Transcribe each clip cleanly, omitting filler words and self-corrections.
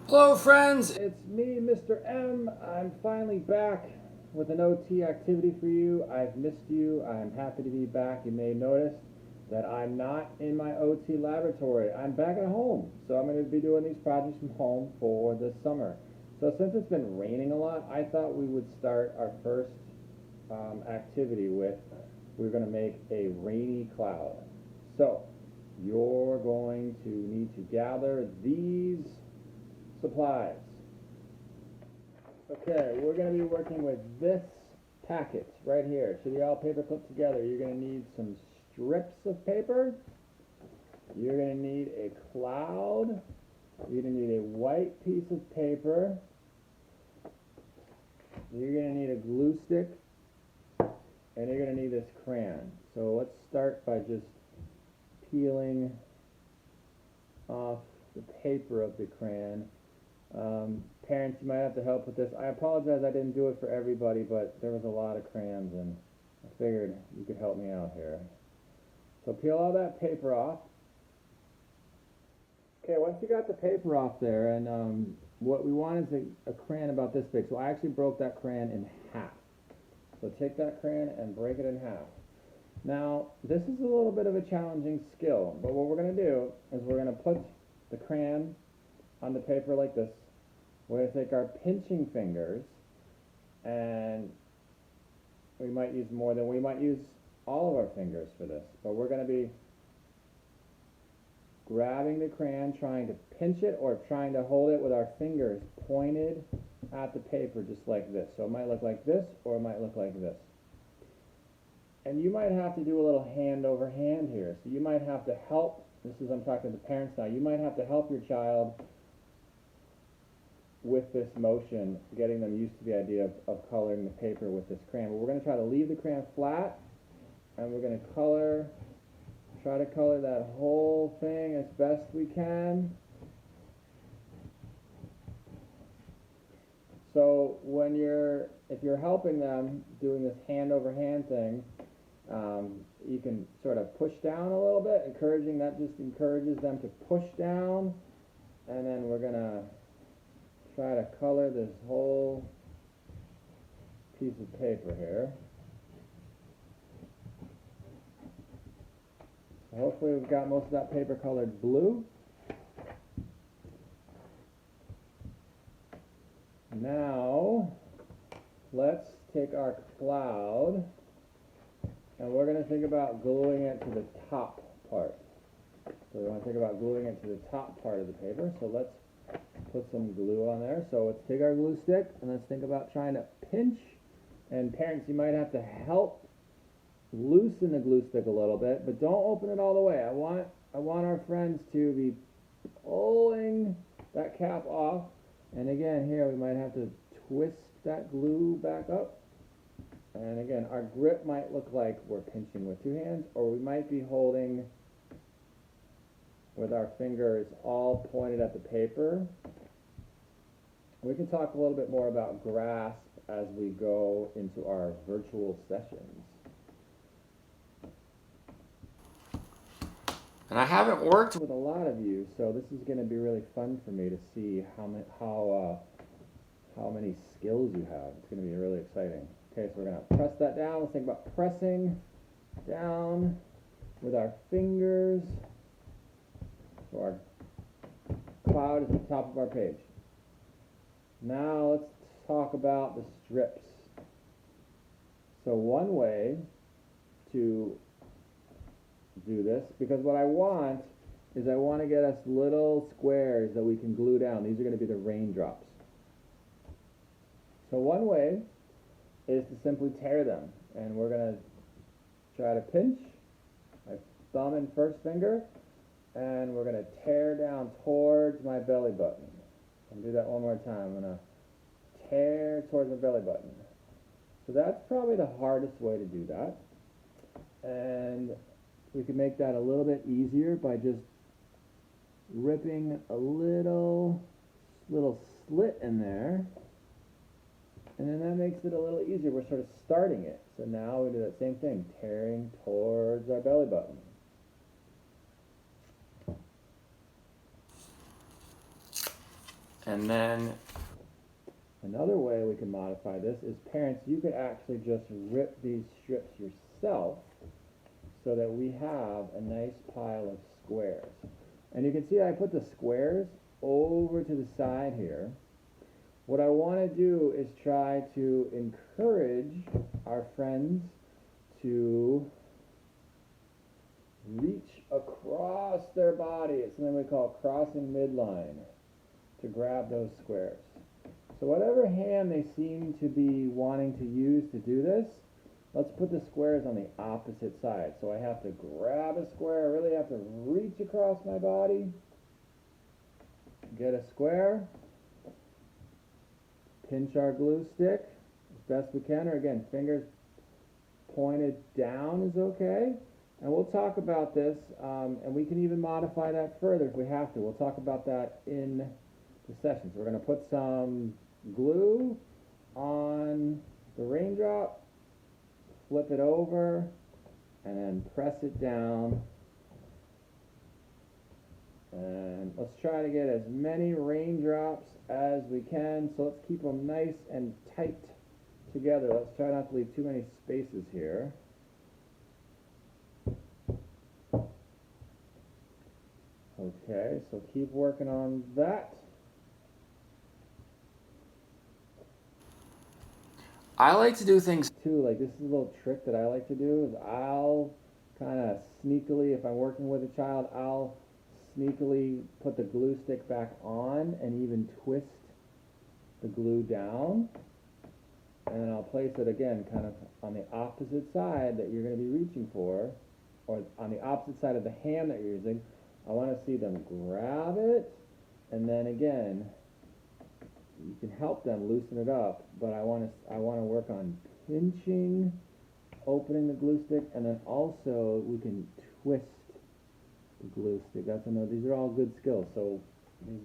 Hello friends, it's me, Mr. M. I'm finally back with an OT activity for you. I've missed you. I'm happy to be back. You may notice that I'm not in my OT laboratory. I'm back at home. So I'm going to be doing these projects from home for the summer. So since it's been raining a lot, I thought we would start our first activity with, we're going to make a rainy cloud. So you're going to need to gather these supplies. Okay, we're going to be working with this packet right here. Should be all paper clipped together. You're going to need some strips of paper. You're going to need a cloud. You're going to need a white piece of paper. You're going to need a glue stick. And you're going to need this crayon. So let's start by just peeling off the paper of the crayon. Parents, you might have to help with this. I apologize I didn't do it for everybody, but there was a lot of crayons and I figured you could help me out here. So peel all that paper off. Okay, once you got the paper off there, and what we want is a crayon about this big. So I actually broke that crayon in half. So take that crayon and break it in half. Now, this is a little bit of a challenging skill, but what we're going to do is we're going to put the crayon on the paper like this. We're going to take our pinching fingers, and we might use all of our fingers for this, but we're going to be grabbing the crayon, trying to pinch it or trying to hold it with our fingers pointed at the paper just like this. So it might look like this or it might look like this. And you might have to do a little hand over hand here. So you might have to help, I'm talking to the parents now, you might have to help your child with this motion, getting them used to the idea of coloring the paper with this crayon. But we're going to try to leave the crayon flat, and we're going to try to color that whole thing as best we can. So if you're helping them doing this hand over hand thing, you can sort of push down a little bit, that just encourages them to push down, and then we're going to try to color this whole piece of paper here. Hopefully we've got most of that paper colored blue. Now, let's take our cloud and we're going to think about gluing it to the top part. So we want to think about gluing it to the top part of the paper. So let's put some glue on there. So let's take our glue stick and let's think about trying to pinch. And parents, you might have to help loosen the glue stick a little bit, but don't open it all the way. I want our friends to be pulling that cap off. And again, here we might have to twist that glue back up. And again, our grip might look like we're pinching with two hands, or we might be holding with our fingers all pointed at the paper. We can talk a little bit more about grasp as we go into our virtual sessions. And I haven't worked with a lot of you, so this is going to be really fun for me to see how many skills you have. It's going to be really exciting. Okay, so we're going to press that down. Let's think about pressing down with our fingers. So our cloud is at the top of our page. Now let's talk about the strips. So one way to do this, because what I want to get us little squares that we can glue down. These are going to be the raindrops. So one way is to simply tear them, and we're going to try to pinch my thumb and first finger, and we're going to tear down towards my belly button. I'll do that one more time. I'm going to tear towards my belly button. So that's probably the hardest way to do that, and we can make that a little bit easier by just ripping a little slit in there, and then that makes it a little easier. We're sort of starting it. So now we do that same thing, tearing towards our belly button. And then another way we can modify this is, parents, you could actually just rip these strips yourself so that we have a nice pile of squares. And you can see I put the squares over to the side here. What I want to do is try to encourage our friends to reach across their body. It's something we call crossing midline, to grab those squares. So whatever hand they seem to be wanting to use to do this, let's put the squares on the opposite side. So I have to grab a square, I really have to reach across my body, get a square, pinch our glue stick as best we can, or again, fingers pointed down is okay. And we'll talk about this, and we can even modify that further if we have to. We'll talk about that in the session. So we're going to put some glue on the raindrop, flip it over, and then press it down. And let's try to get as many raindrops as we can. So let's keep them nice and tight together. Let's try not to leave too many spaces here. Okay, so keep working on that. I like to do things too, like this is a little trick that I like to do, is I'll kind of sneakily, if I'm working with a child, I'll sneakily put the glue stick back on and even twist the glue down. And then I'll place it again kind of on the opposite side that you're going to be reaching for, or on the opposite side of the hand that you're using. I want to see them grab it, and then again, you can help them loosen it up, but I want to work on pinching, opening the glue stick, and then also we can twist the glue stick. That's another. These are all good skills. So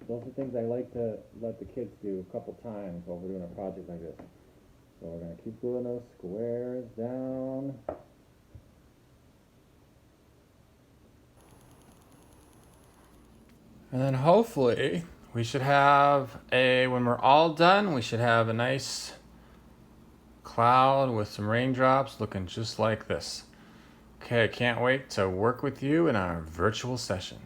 those are things I like to let the kids do a couple times while we're doing a project like this. So we're going to keep gluing those squares down. And then hopefully we should have when we're all done, we should have a nice cloud with some raindrops looking just like this. Okay, I can't wait to work with you in our virtual session.